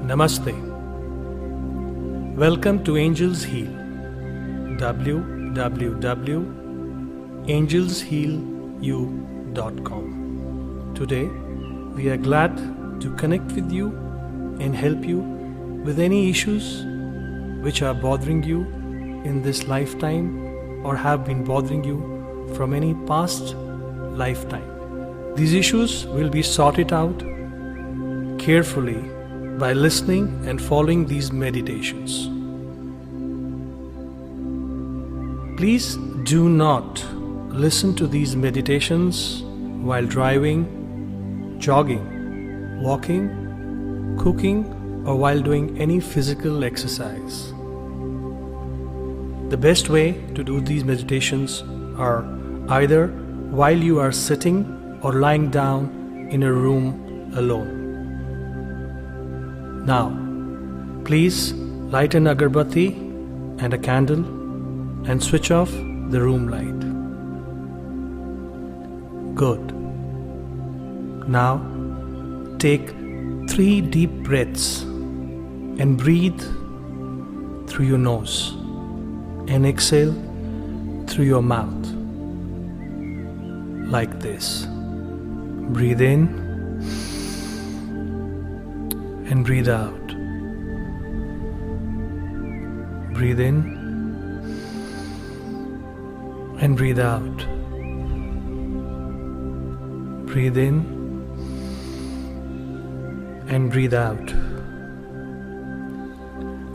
Namaste. Welcome to Angels Heal. www.angelshealyou.com. Today, we are glad to connect with you and help you with any issues which are bothering you in this lifetime or have been bothering you from any past lifetime. These issues will be sorted out carefully by listening and following these meditations. Please do not listen to these meditations while driving, jogging, walking, cooking, or while doing any physical exercise. The best way to do these meditations are either while you are sitting or lying down in a room alone. Now, please light an agarbatti and a candle and switch off the room light. Good. Now, take 3 deep breaths and breathe through your nose and exhale through your mouth like this. Breathe in and breathe out. Breathe in and breathe out. Breathe in and breathe out.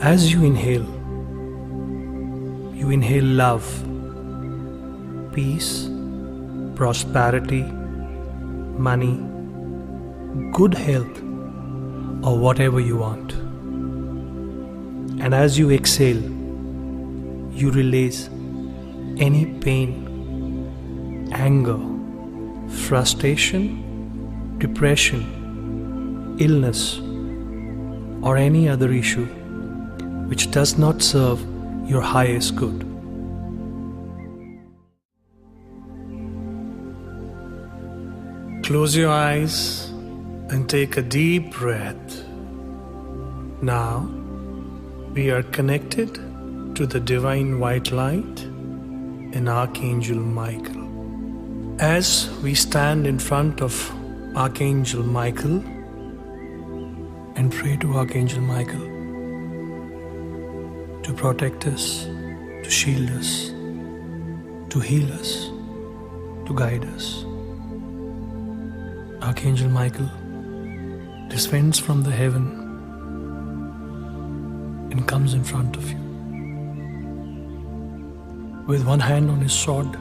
As you inhale love, peace, prosperity, money, good health, or whatever you want. And as you exhale, you release any pain, anger, frustration, depression, illness, or any other issue which does not serve your highest good. Close your eyes and take a deep breath. Now, we are connected to the divine white light and Archangel Michael. As we stand in front of Archangel Michael and pray to Archangel Michael to protect us, to shield us, to heal us, to guide us. Archangel Michael descends from the heaven and comes in front of you. With one hand on his sword,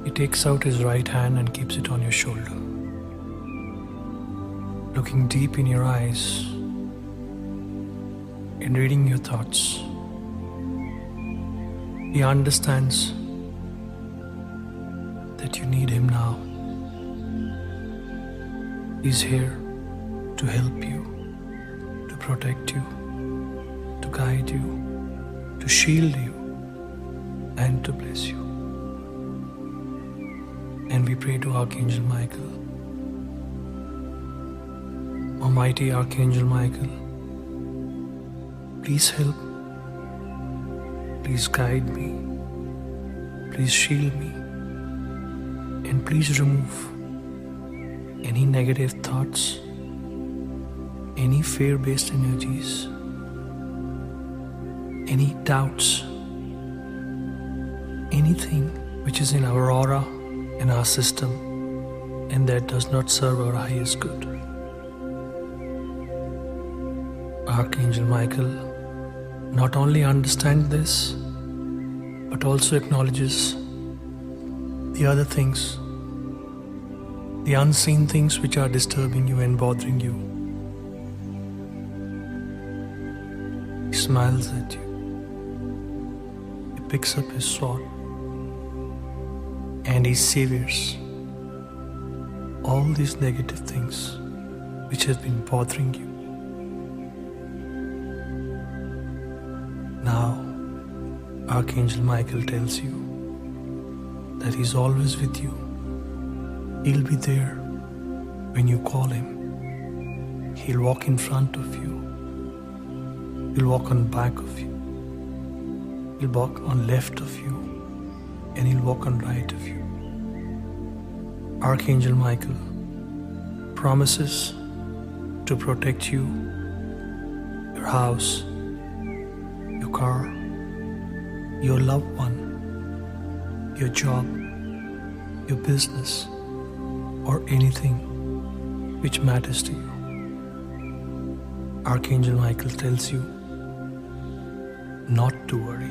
he takes out his right hand and keeps it on your shoulder. Looking deep in your eyes and reading your thoughts, he understands that you need him now. He's here to help you, to protect you, to guide you, to shield you, and to bless you. And we pray to Archangel Michael. Almighty Archangel Michael, please help, please guide me, please shield me, and please remove any negative thoughts, any fear-based energies, any doubts, anything which is in our aura, in our system, and that does not serve our highest good. Archangel Michael not only understands this, but also acknowledges the other things, the unseen things which are disturbing you and bothering you. He smiles at you. He picks up his sword and he severs all these negative things which have been bothering you. Now, Archangel Michael tells you that he's always with you. He'll be there when you call him. He'll walk in front of you. He'll walk on back of you. He'll walk on left of you. And he'll walk on right of you. Archangel Michael promises to protect you, your house, your car, your loved one, your job, your business, or anything which matters to you. Archangel Michael tells you not to worry.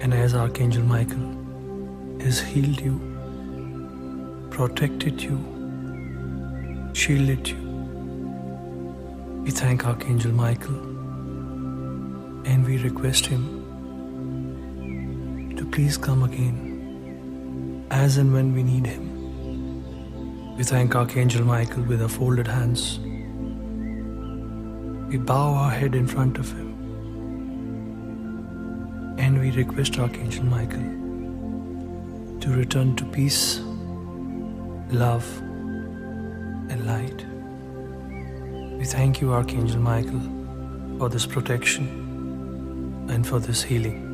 And as Archangel Michael has healed you, protected you, shielded you, we thank Archangel Michael and we request him to please come again as and when we need him. We thank Archangel Michael with our folded hands. We bow our head in front of him and we request Archangel Michael to return to peace, love, and light. We thank you, Archangel Michael, for this protection and for this healing.